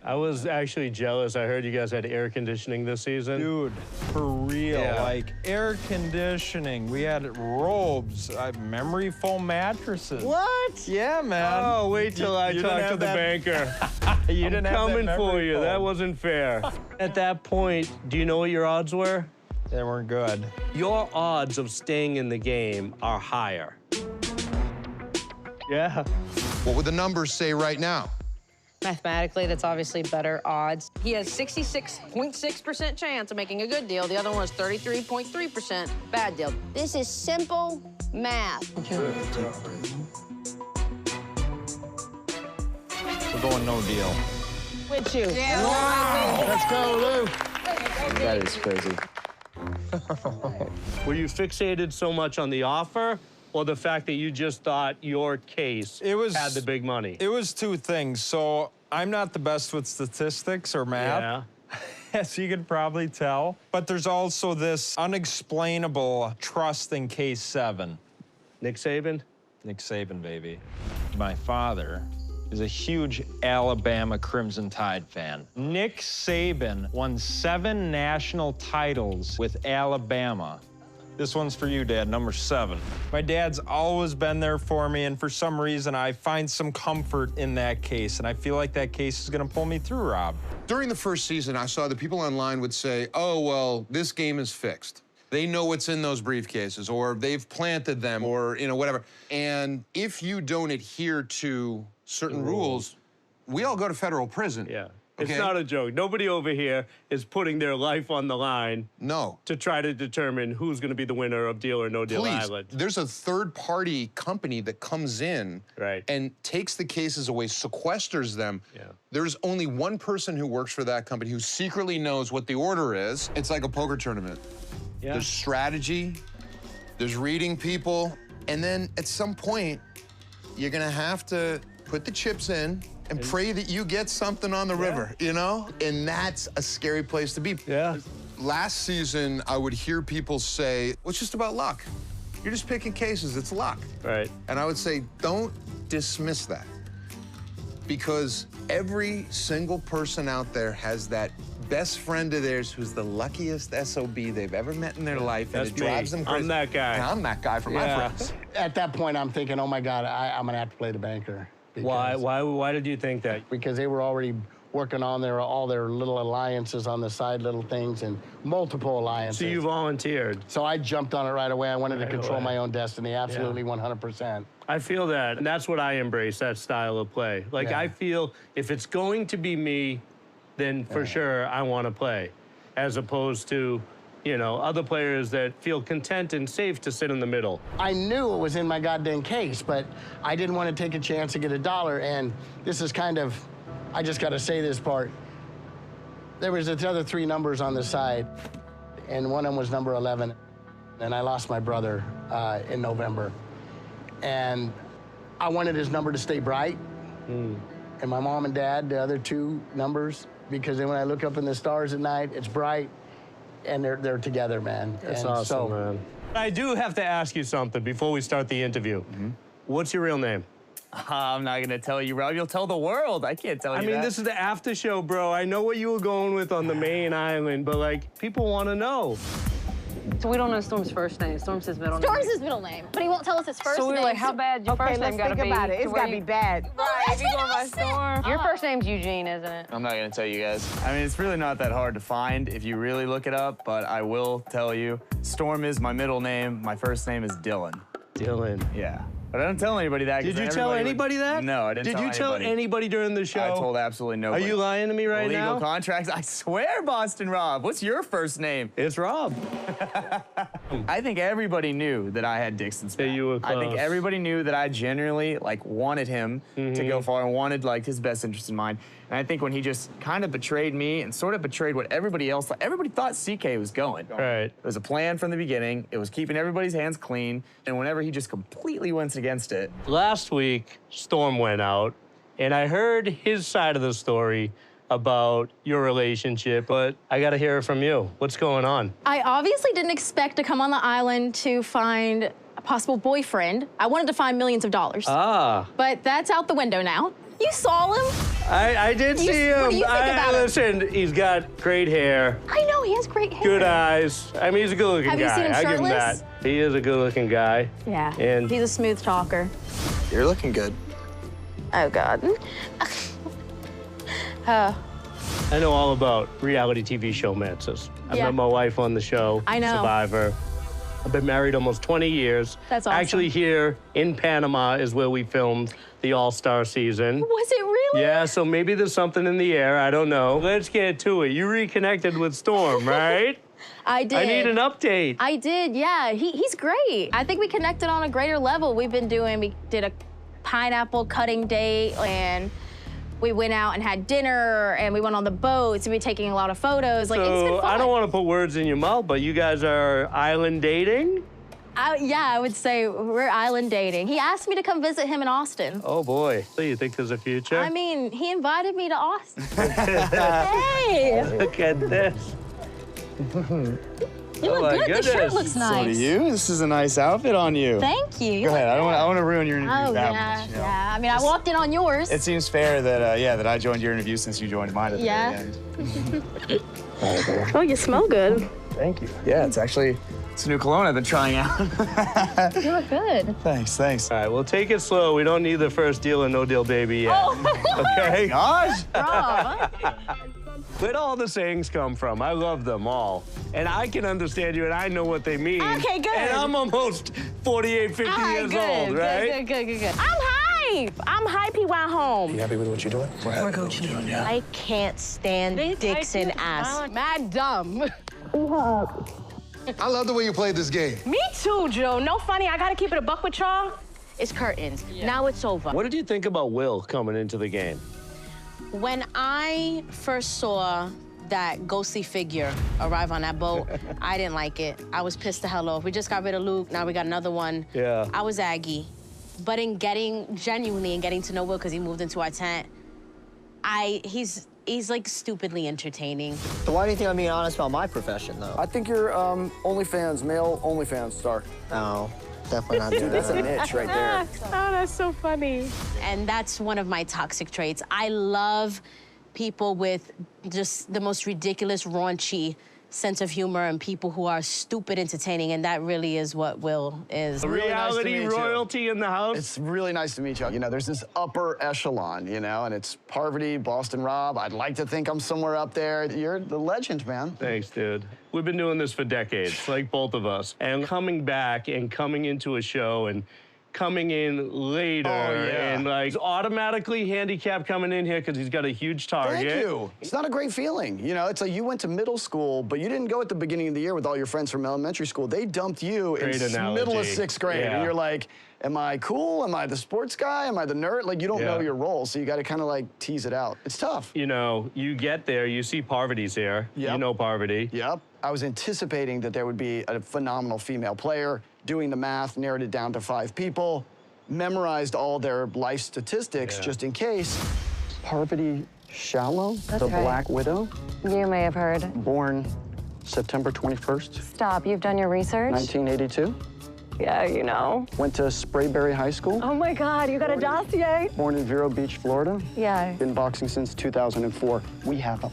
I was actually jealous. I heard you guys had air conditioning this season. Dude, for real, Yeah. like air conditioning. We had robes, memory foam mattresses. What? Yeah, man. Oh, wait till I you didn't talk to have the that- banker. You didn't have that Coming for memory you. foam. That wasn't fair. At that point, do you know what your odds were? They weren't good. Your odds of staying in the game are higher. Yeah. What would the numbers say right now? Mathematically, that's obviously better odds. He has 66.6% chance of making a good deal. The other one is 33.3% bad deal. This is simple math. We're going no deal. With you. Let's go, Lou. That is crazy. Were you fixated so much on the offer or the fact that you just thought your case had the big money? It was two things. So I'm not the best with statistics or math, Yeah. as you could probably tell. But there's also this unexplainable trust in case 7. Nick Saban? Nick Saban, baby. My father is a huge Alabama Crimson Tide fan. Nick Saban won 7 national titles with Alabama. This one's for you, Dad, number 7. My dad's always been there for me, and for some reason, I find some comfort in that case, and I feel like that case is gonna pull me through, Rob. During the first season, I saw that people online would say, oh, well, this game is fixed. They know what's in those briefcases, or they've planted them, or, whatever. And if you don't adhere to certain rules, we all go to federal prison. Yeah. Okay? It's not a joke. Nobody over here is putting their life on the line No. to try to determine who's going to be the winner of Deal or No Deal Please, Island. there's a third-party company that comes in and takes the cases away, sequesters them. Yeah. There's only one person who works for that company who secretly knows what the order is. It's like a poker tournament. Yeah. There's strategy, there's reading people, and then at some point, you're gonna have to put the chips in and pray that you get something on the river, And that's a scary place to be. Yeah. Last season, I would hear people say, well, it's just about luck. You're just picking cases, it's luck. Right. And I would say, don't dismiss that. Because every single person out there has that best friend of theirs who's the luckiest SOB they've ever met in their life, and That's it drives me. them crazy. I'm that guy. And I'm that guy for my Yeah. friends. At that point, I'm thinking, oh my God, I'm gonna have to play the banker. Why did you think that? Because they were already working on all their little alliances on the side, little things, and multiple alliances. So you volunteered. So I jumped on it right away. I wanted to Right control away. my own destiny, absolutely 100%. I feel that, and that's what I embrace, that style of play. Like, Yeah. I feel if it's going to be me, then for sure I want to play, as opposed to, other players that feel content and safe to sit in the middle. I knew it was in my goddamn case, but I didn't want to take a chance to get $1, and this is kind of, I just got to say this part. There was the other 3 numbers on the side, and one of them was number 11, and I lost my brother in November. And I wanted his number to stay bright, and my mom and dad, the other 2 numbers, because then when I look up in the stars at night, it's bright, and they're together, man. That's and awesome, man. I do have to ask you something before we start the interview. What's your real name? I'm not gonna tell you, Rob. You'll tell the world. I can't tell you I mean, that. this is the after show, bro. I know what you were going with on the main island, but, people want to know. So we don't know Storm's first name. Storm's his middle name. Storm's his middle name, but he won't tell us his first So we name. were like, how bad your first name gotta be? Think about it. It's to gotta where be you- bad. Right, if you That's going what by I said. Storm. Your first name's Eugene, isn't it? I'm not gonna tell you guys. I mean, it's really not that hard to find if you really look it up, but I will tell you, Storm is my middle name. My first name is Dylan. Dylan. Yeah. But I don't tell anybody that. 'cause Did you then tell everybody would- anybody that? No, I didn't Did you tell anybody during the show? I told absolutely nobody. Are you lying to me right Legal now? contracts? I swear, Boston Rob. What's your first name? It's Rob. I think everybody knew that I had Dixon's back. That you were I think close. everybody knew that I genuinely wanted him to go far and wanted his best interest in mind. And I think when he just kind of betrayed me and sort of betrayed what everybody else thought, everybody thought CK was going. Right. It was a plan from the beginning. It was keeping everybody's hands clean. And whenever he just completely went against it. Last week, Storm went out, and I heard his side of the story about your relationship, but I gotta hear it from you. What's going on? I obviously didn't expect to come on the island to find a possible boyfriend. I wanted to find millions of dollars. Ah. But that's out the window now. You saw him. I did see him. What do you think about him? Listen, he's got great hair, I know, he has great hair. good eyes. I mean, he's a good-looking guy. Have you seen him I give him shirtless? that. He is a good-looking guy. Yeah, And he's a smooth talker. You're looking good. Oh, God. I know all about reality TV showmances. I Yeah. met my wife on the show. I know. Survivor. I've been married almost 20 years. That's awesome. Actually, here in Panama is where we filmed the All-Star season. Was it really? Yeah, so maybe there's something in the air. I don't know. Let's get to it. You reconnected with Storm, right? I did. I need an update. I did, yeah. He's great. I think we connected on a greater level. We did a pineapple cutting date, and we went out and had dinner, and we went on the boats, and we were taking a lot of photos. Like, it's been So fun. I don't want to put words in your mouth, but you guys are island dating? Yeah, I would say we're island dating. He asked me to come visit him in Austin. Oh boy. So you think there's a future? I mean, he invited me to Austin. Hey! Look at this. You look my good. This shirt goodness. looks So nice. do you? This is a nice outfit on you. Thank you. Go ahead. I want to ruin your interview Oh, that yeah, much. You know? yeah. I mean, I walked in on yours. It seems fair that that I joined your interview since you joined mine at the Yeah. very end. Oh, you smell good. Thank you. Yeah, it's a new cologne I've been trying out. You look good. Thanks. All right, well, take it slow. We don't need the first deal or no deal baby yet. Okay? Gosh. Rob. Where'd all the sayings come from? I love them all. And I can understand you, and I know what they mean. Okay, good. And I'm almost 48, 50 years old, right? Good. I'm hype. I'm hype. He went home. You happy with what you're doing? We're Gucci. I can't stand Dixon ass. Mad dumb. I love the way you played this game. Me too, Joe. No funny. I gotta keep it a buck with y'all. It's curtains. Now it's over. What did you think about Will coming into the game? When I first saw that ghostly figure arrive on that boat, I didn't like it. I was pissed the hell off. We just got rid of Luke, now we got another one. Yeah. I was aggy. But in genuinely getting to know Will, because he moved into our tent, he's like stupidly entertaining. So why do you think I'm being honest about my profession, though? I think you're OnlyFans, male OnlyFans star. No, definitely not doing That's a that. niche right there. Oh, that's so funny. And that's one of my toxic traits. I love people with just the most ridiculous, raunchy sense of humor and people who are stupid entertaining, and that really is what Will is. Really nice to Reality meet you. royalty in the house? It's really nice to meet you. You know, there's this upper echelon, you know, and it's Parvati, Boston Rob. I'd like to think I'm somewhere up there. You're the legend, man. Thanks, dude. We've been doing this for decades, like both of us. And coming back and coming into a show and coming in later and like automatically handicapped coming in here because he's got a huge target. Thank you. It's not a great feeling. You know, it's like you went to middle school, but you didn't go at the beginning of the year with all your friends from elementary school. They dumped you Great in analogy. middle of 6th grade. Yeah. And you're like, am I cool? Am I the sports guy? Am I the nerd? Like, you don't know your role, so you got to kind of like tease it out. It's tough. You know, you get there, you see Parvati's here. Yep. You know Parvati. Yep. I was anticipating that there would be a phenomenal female player, doing the math, narrowed it down to 5 people, memorized all their life statistics just in case. Parvati Shallow, the right. Black Widow, You may have heard. born September 21st, Stop, you've done your research? 1982. Yeah, you know. Went to Sprayberry High School, Oh my God, you got a dossier? born in Vero Beach, Florida. Yeah. Been boxing since 2004. We have a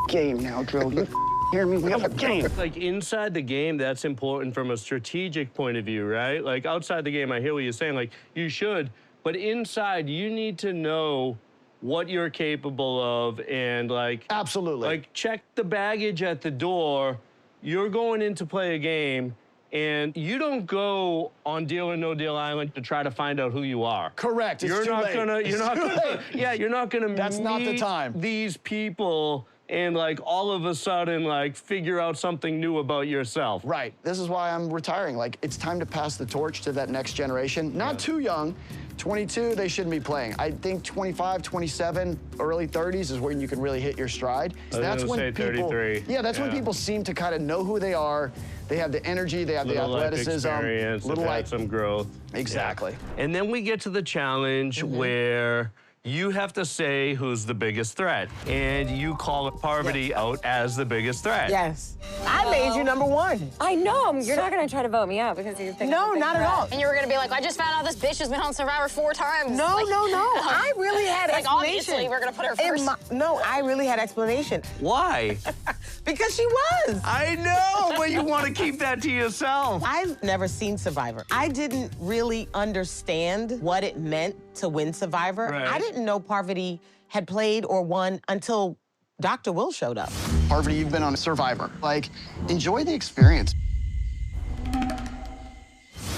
game now, Drew. You hear me? We have a game. Like inside the game, that's important from a strategic point of view, right? Like outside the game, I hear what you're saying, like you should, but inside you need to know what you're capable of and like Absolutely. like check the baggage at the door. You're going in to play a game and you don't go on Deal or No Deal Island to try to find out who you are. Correct. It's You're too not late. gonna It's you're not too gonna late. yeah, you're not gonna That's not the meet time. these people and like all of a sudden like figure out something new about yourself. Right. This is why I'm retiring. Like, it's time to pass the torch to that next generation. Not too young. 22, they shouldn't be playing. I think 25, 27, early 30s is when you can really hit your stride. I was gonna say 33. Yeah, that's when Yeah. people seem to kind of know who they are. They have the energy, they have Little the life athleticism. experience, little they've had life. some growth. Exactly. And then we get to the challenge where You have to say who's the biggest threat, and you call Parvati out as the biggest threat. Yes. I made you number one. I know. You're not going to try to vote me out because you think No, not at all. And you were gonna be like, I just found out this bitch has been on Survivor 4 times. No, Like- no, no. I really had Like, explanation. obviously, we're gonna put her first. No, I really had explanation. Why? Because she was. I know, but you want to keep that to yourself. I've never seen Survivor. I didn't really understand what it meant to win Survivor. Right. I didn't know Parvati had played or won until Dr. Will showed up. Parvati, you've been on Survivor. Like, enjoy the experience.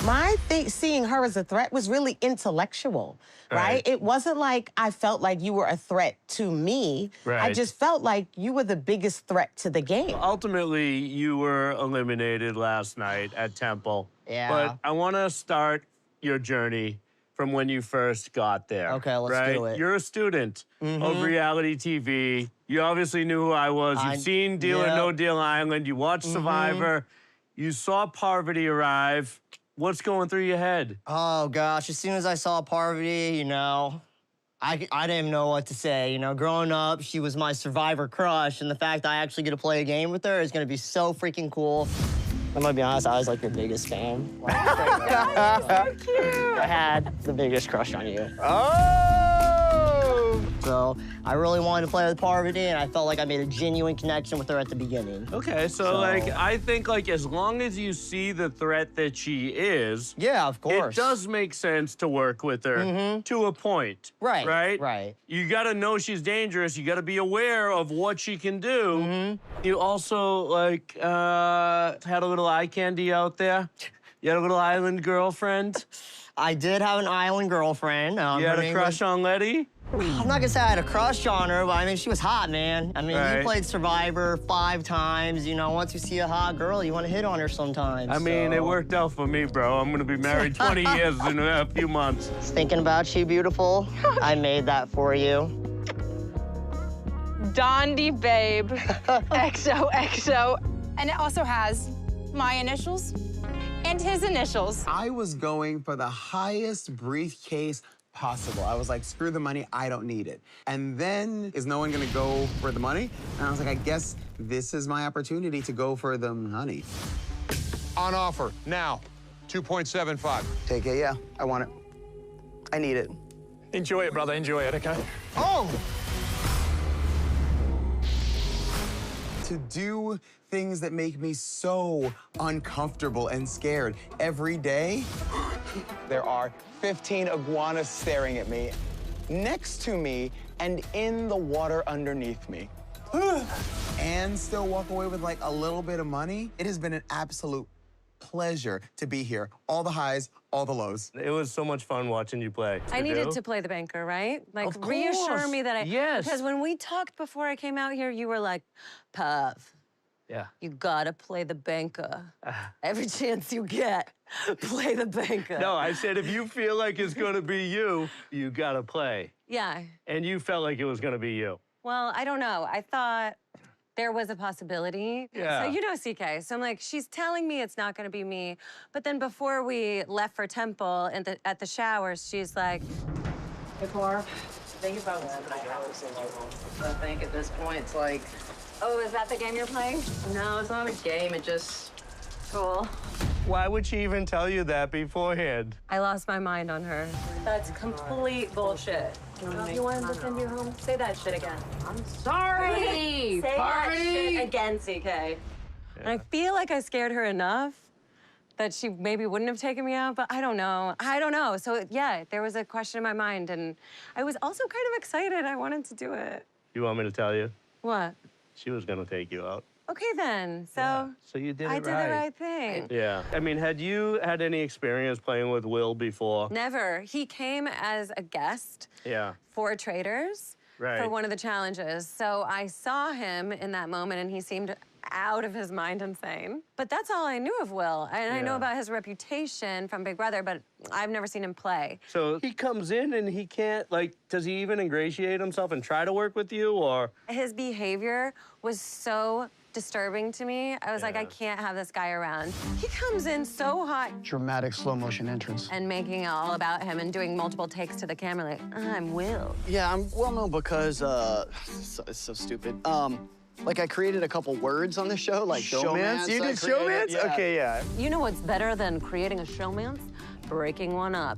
My seeing her as a threat was really intellectual, right? It wasn't like I felt like you were a threat to me. I Right. just felt like you were the biggest threat to the game. Ultimately, you were eliminated last night at Temple. Yeah. But I want to start your journey from when you first got there. Okay, let's right? do it. You're a student of reality TV. You obviously knew who I was. You've seen Deal or No Deal Island. You watched Survivor. You saw Parvati arrive. What's going through your head? Oh gosh, as soon as I saw Parvati, you know, I didn't know what to say. You know, growing up, she was my Survivor crush, and the fact that I actually get to play a game with her is gonna be so freaking cool. I'm gonna be honest, I was like your biggest fan. Like, so cute. I had the biggest crush on you. Oh! So I really wanted to play with Parvati, and I felt like I made a genuine connection with her at the beginning. Okay, so like, I think like as long as you see the threat that she is, yeah, of course, it does make sense to work with her to a point. Right, Right? right. You gotta know she's dangerous. You gotta be aware of what she can do. You also like had a little eye candy out there. You had a little island girlfriend. I did have an island girlfriend. You had a crush on Letty? I'm not gonna say I had a crush on her, but I mean, she was hot, man. I mean, Right. you played Survivor 5 times. You know, once you see a hot girl, you want to hit on her sometimes. I mean, it worked out for me, bro. I'm gonna be married 20 years in a few months. Thinking about you, beautiful. I made that for you. Dondi babe. XOXO. And it also has my initials and his initials. I was going for the highest briefcase possible. I was like, screw the money, I don't need it. And then, is no one gonna go for the money? And I was like, I guess this is my opportunity to go for the honey. On offer, now, 2.75. Take it, yeah. I want it. I need it. Enjoy it, brother. Enjoy it, okay? Oh! To do things that make me so uncomfortable and scared every day. There are 15 iguanas staring at me, next to me, and in the water underneath me. And still walk away with like a little bit of money. It has been an absolute pleasure to be here. All the highs, all the lows. It was so much fun watching you play. I needed to play the banker, right? Like, Of reassure course. me that I... Yes. Because when we talked before I came out here, you were like, Pav, Yeah. you gotta play the banker. Every chance you get, play the banker. No, I said if you feel like it's gonna be you, you gotta play. Yeah. And you felt like it was gonna be you. Well, I don't know. I thought there was a possibility. Yeah. So you know CK. So I'm like, she's telling me it's not gonna be me. But then before we left for Temple at the showers, she's like, Hey, Parv. Think about that. I think at this point, it's like, oh, is that the game you're playing? no, it's not a game. It just... Cool. Why would she even tell you that beforehand? I lost my mind on her. That's complete bullshit. You wanted to send you home? Say that shit again. I'm sorry. Say that shit again, CK. And I feel like I scared her enough that she maybe wouldn't have taken me out, but I don't know. I don't know. So yeah, there was a question in my mind, and I was also kind of excited. I wanted to do it. You want me to tell you? What? She was gonna take you out. Okay then. So So you did I it did right. the right thing. Yeah. I mean, had you had any experience playing with Will before? Never. He came as a guest Yeah. for Traders Right. for one of the challenges. So I saw him in that moment, and he seemed out of his mind insane. But that's all I knew of Will. And I know Yeah. about his reputation from Big Brother, but I've never seen him play. So he comes in and he can't, like, does he even ingratiate himself and try to work with you, or? His behavior was so disturbing to me. I was like, I can't have this guy around. He comes in so hot Dramatic slow motion entrance. and making it all about him and doing multiple takes to the camera like, I'm Will. Yeah, I'm well known because, it's so stupid. Like I created a couple words on the show, like showmance. You I did created, showmance? yeah. Okay, yeah. You know what's better than creating a showmance? Breaking one up.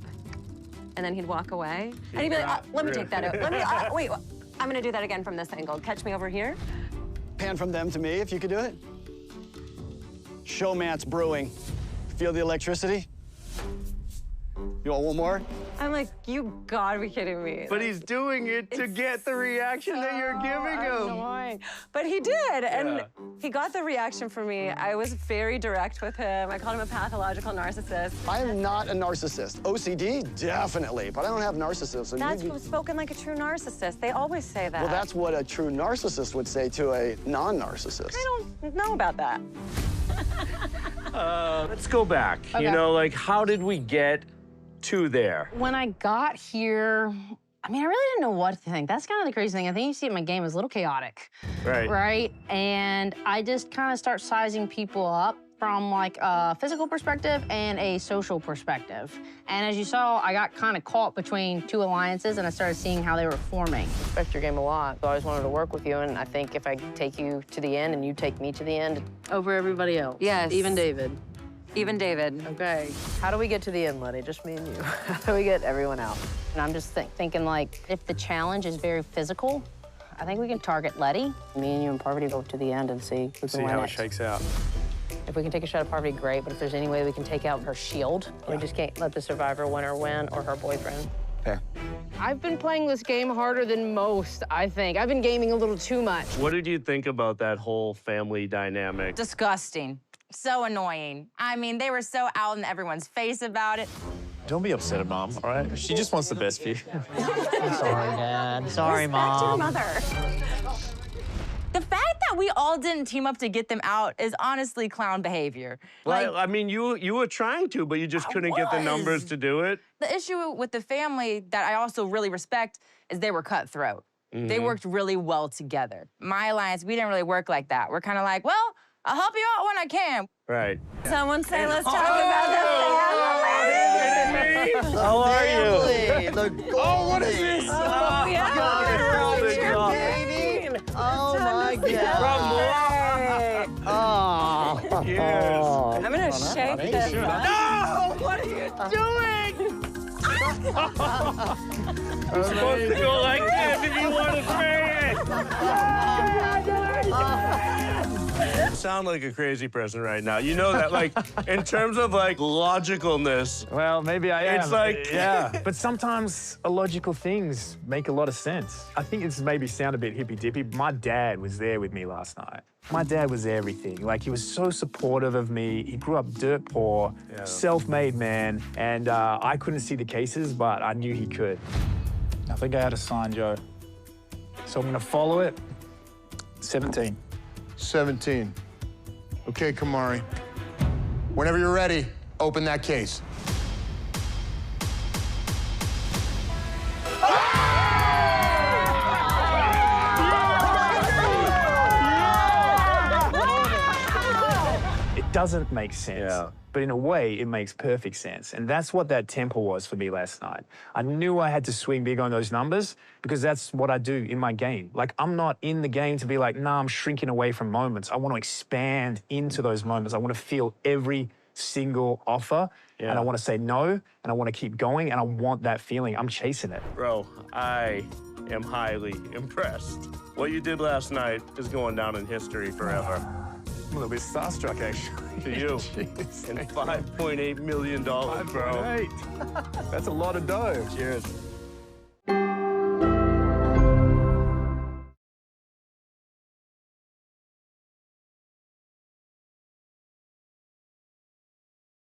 And then he'd walk away. And he'd be like, let me take that out. Let me, wait, I'm gonna do that again from this angle. Catch me over here. Pan from them to me, if you could do it. Showmance brewing. Feel the electricity? You want one more? I'm like, you gotta be kidding me. But he's doing it to get the reaction that you're giving him. Annoying. But he did, and he got the reaction from me. I was very direct with him. I called him a pathological narcissist. I am not a narcissist. OCD, definitely, but I don't have narcissism. That's spoken like a true narcissist. They always say that. Well, that's what a true narcissist would say to a non-narcissist. I don't know about that. Let's go back. Okay. You know, like, how did we get to there? When I got here, I mean, I really didn't know what to think. That's kind of the crazy thing. I think you see it in my game is a little chaotic. Right. Right? And I just kind of start sizing people up from like a physical perspective and a social perspective. And as you saw, I got kind of caught between two alliances and I started seeing how they were forming. I respect your game a lot. I always wanted to work with you, and I think if I take you to the end and you take me to the end. Over everybody else. Yes. Even David. Even David. Okay. How do we get to the end, Letty? Just me and you. How do we get everyone out? And I'm just thinking, like, if the challenge is very physical, I think we can target Letty. Me and you and Parvati go to the end and see who can win how it. it shakes out. If we can take a shot at Parvati, great. But if there's any way we can take out her shield, we just can't let the survivor winner win or her boyfriend. Fair. I've been playing this game harder than most, I think. I've been gaming a little too much. What did you think about that whole family dynamic? Disgusting. So annoying. I mean, they were so out in everyone's face about it. Don't be upset at Mom, all right? She just wants the best for you. I'm sorry, Dad. Sorry, Mom. Mother. The fact that we all didn't team up to get them out is honestly clown behavior. Well, I mean, you were trying to, but you just couldn't get the numbers to do it. The issue with the family that I also really respect is they were cutthroat. They worked really well together. My alliance, we didn't really work like that. We're kind of like, well, I'll help you out when I can. Right. Someone say, let's talk about the family. How are you? Oh, what is this? Oh, yeah. It's your baby. Oh, my God. Oh. Yes. I'm gonna shake this. No! What are you doing? You're supposed to go like this if you want to spray it. You sound like a crazy person right now. You know that, like, in terms of, like, logicalness. Well, maybe I am. It's like... Yeah. But sometimes illogical things make a lot of sense. I think it's maybe sound a bit hippy-dippy. My dad was there with me last night. My dad was everything. Like, he was so supportive of me. He grew up dirt poor, self-made man, and I couldn't see the cases, but I knew he could. I think I had a sign, Joe. So I'm gonna follow it. 17. 17. Okay, Kamari. Whenever you're ready, open that case. It doesn't make sense. But in a way, it makes perfect sense. And that's what that temple was for me last night. I knew I had to swing big on those numbers because that's what I do in my game. Like, I'm not in the game to be like, nah, I'm shrinking away from moments. I want to expand into those moments. I want to feel every single offer, and I want to say no, and I want to keep going, and I want that feeling. I'm chasing it. Bro, I am highly impressed. What you did last night is going down in history forever. I'm a little bit starstruck, actually. To you. And $5.8 million, bro. 5.8. That's a lot of dough. Cheers.